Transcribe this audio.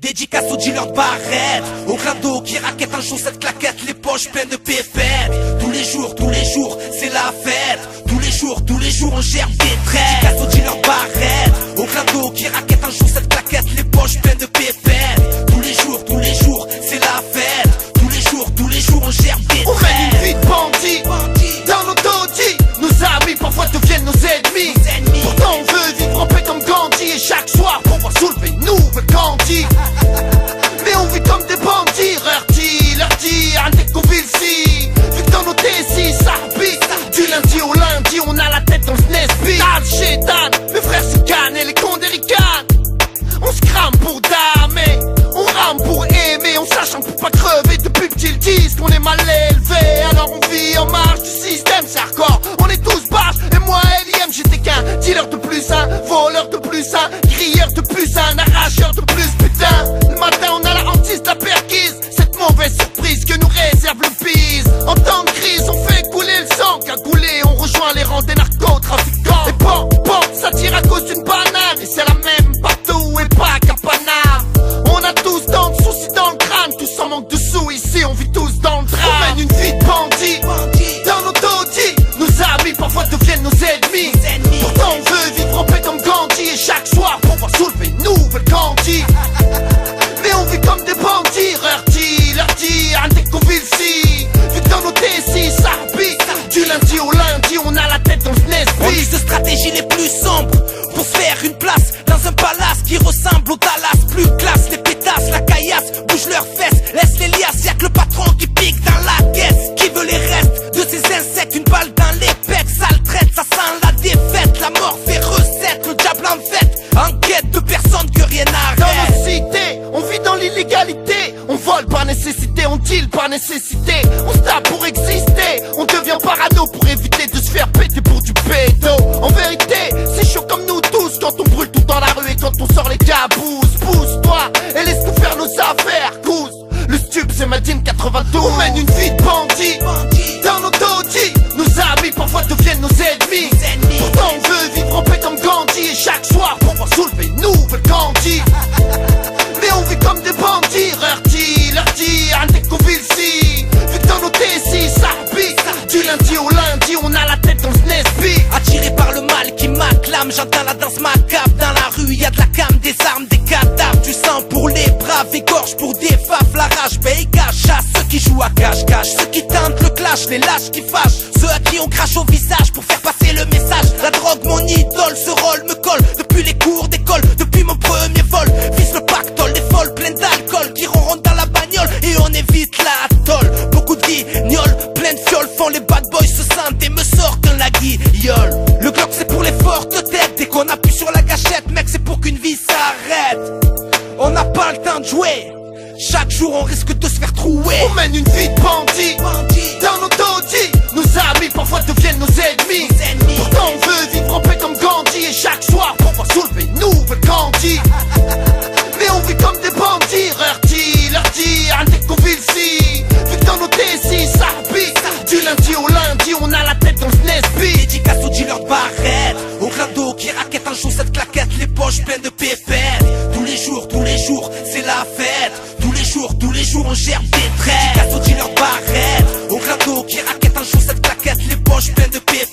Dédicace aux dealers de barrettes, au clando qui raquette un chaussette claquette, les poches pleines de pépettes. Tous les jours, c'est la fête. Tous les jours, on gère des traits. Dédicace aux dealers de barrettes, au clando qui raquette un chaussette claquette, les poches pleines de pépettes. Tous les jours, c'est la fête. Tous les jours, on gère des traits. On mène une vie de bandit, dans nos taudis. Nos amis parfois deviennent nos ennemis. Pourtant on veut vivre en paix comme Gandhi. Et chaque soir pour voir soulever une nouvelle Gandhi. Mais on vit comme des bandits. Leur dire, un découville-ci. Vu que dans nos T6 ça habite. Du lundi au lundi on a la tête dans le Nesby. Al-Shaitan, mes frères se cannent et les condés ricanent. On se crame pour damer, on rame pour aimer. On sache on peut pas crever depuis petit, ils disent qu'on est mal élevé. Alors on vit en marge du système, c'est hardcore. On est tous barges, et moi L.I.M. j'étais qu'un dealer de plus, un voleur de plus, un crieur de plus, un arracheur de plus. Putain, le matin on a la hantise de la perquise. Cette mauvaise surprise que nous réserve le bise. En temps de crise on fait couler le sang. Cagoulé on rejoint les rangs des narcotrafiquants. Et bon, ça tire à cause d'une banane. Et c'est la même partout et pas qu'à Paname. On a tous tant de soucis dans le crâne. Tous en manque de sous ici, on vit tous dans le drame. On mène une vie de bandit, dans nos taudis. Nos amis parfois deviennent nos ennemis. Pourtant on veut vivre en paix comme Gandhi. Et chaque soir pour voir soulever une nouvelle Gandhi. Mais on vit comme des bandits. Leur dire, un découville-ci. Vu que dans nos T6 ça habite. Du lundi au lundi on a la tête dans le Nesby. On use de stratégies les plus sombres pour se faire une place dans un palace qui ressemble au Dallas. Plus classe, les pétasses, la caillasse, bouge leurs fesses, laisse les liasses, y'a que le patron qui pique dans la caisse. Qui veut les restes de ces insectes, une balle dans les pecs, sale traite, ça sent la défaite. La mort fait recette, le diable en fête, enquête de personne que rien n'arrête. Dans nos cités, on vit dans l'illégalité. On vole par nécessité, on deal par nécessité. On se tape pour exister, on devient parano pour éviter de se faire péter pour du pédo. En vérité, c'est chaud comme nous tous quand on brûle tout dans la rue et quand on sort les cabousses. Pousse-toi et laisse-nous faire nos affaires, cousse. Le stup c'est Madine 92. On mène une vie de bandit, dans nos taudis. Nos amis parfois deviennent nos ennemis. Pourtant on veut vivre en paix comme Gandhi. Et chaque soir pour voir soulever une nouvelle Gandhi. Mais on vit comme des bandits. Leur dire, un découville-ci. Vu que dans nos T6 ça habite. Du lundi au lundi on a la tête dans le Nesby. Attiré par le mal qui m'acclame, j'entends la danse macabre. Dans la rue y'a de la cam, des armes, des cadavres. Du sang pour les braves, égorge pour des faf. La rage paye cash à ceux qui jouent à cache-cache. Ceux qui tentent le clash, les lâches qui fâchent. Ceux à qui on crache au visage pour faire passer le message. La drogue mon idole, ce rôle me colle. Depuis les cours d'école, depuis mon premier vol. Vise le pactole, des folles pleines d'alcool qui ronronnent dans la bagnole et on évite la tolle. Beaucoup de guignols, plein de fioles font les bad boys se sentent et me sortent la guignole. Le Glock c'est pour les fortes têtes. Dès qu'on appuie sur la gâchette, mec c'est pour qu'une vie s'arrête. On n'a pas le temps de jouer. Chaque jour on risque de se faire trouer. On mène une vie de bandit, dans nos taudis. Nos amis parfois deviennent nos ennemis. Pourtant on veut vivre en paix comme Gandhi. Et chaque soir pour voir soulever une nouvelle Gandhi. Mais on vit comme des bandits. Leur dire, un découville-ci. Vu que dans nos T6 ça habite. Du lundi au lundi on a la tête dans le Nesby. Dédicace aux dealers de barrettes, au clando qui raquette un chaussette claquette, les poches pleines de pépettes. Tous les jours, c'est la fête. Tous les jours, on gère des traits. Dédicace aux dealers de barrettes, au clando qui raquette un chaussette claquette, les poches pleines de pépettes.